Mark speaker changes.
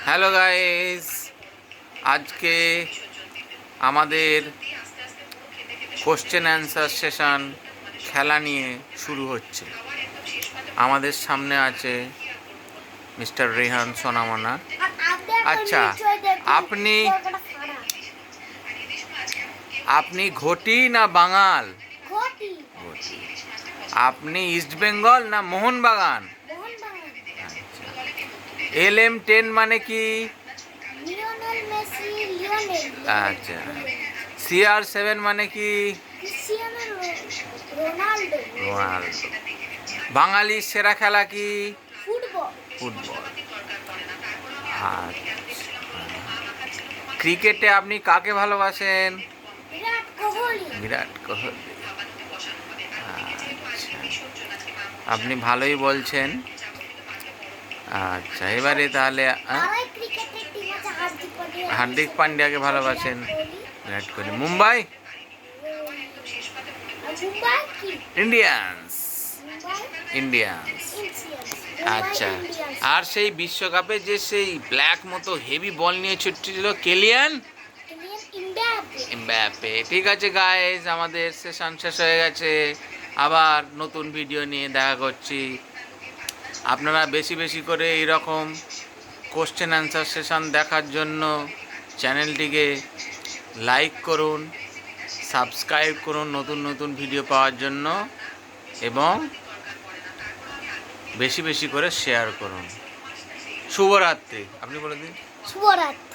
Speaker 1: Hello guys, আজকে আমাদের question answer session খেলা নিয়ে শুরু হচ্ছে। আমাদের সামনে আছে মিস্টার রেহান সোনামনা। আচ্ছা, আপনি ঘটি না বাঙাল? ঘটি। আপনি ইস্ট বেঙ্গল না মোহনবাগান? LM10 মানে কি? আচ্ছা, CR7 মানে কি? রোনাল্ডো। বাঙালির সেরা খেলা কি? ফুটবল। আচ্ছা, ক্রিকেটে আপনি কাকে ভালোবাসেন? বিরাট কোহলি। আচ্ছা, আপনি ভালোই বলছেন। আচ্ছা, এবারে তাহলে হার্দিক পান্ডিয়াকে ভালোবাসেন। বিরাট কোহলি। মুম্বাই ইন্ডিয়ান্স। আচ্ছা, আর সেই বিশ্বকাপে যে সেই ব্ল্যাক মতো হেভি বল নিয়ে ছুটছিল কেলিয়ান এমবাপ্পে। ঠিক আছে গাইস, আমাদের সেশন শেষ হয়ে গেছে। আবার নতুন ভিডিও নিয়ে দেখা করছি। আপনারা বেশি বেশি করে এইরকম কোশ্চেন অ্যান্সার সেশন দেখার জন্য চ্যানেলটিকে লাইক করুন, সাবস্ক্রাইব করুন নতুন নতুন ভিডিও পাওয়ার জন্য, এবং বেশি বেশি করে শেয়ার করুন। শুভরাত্রি। আপনি বলে দিন।
Speaker 2: শুভরাত্রি।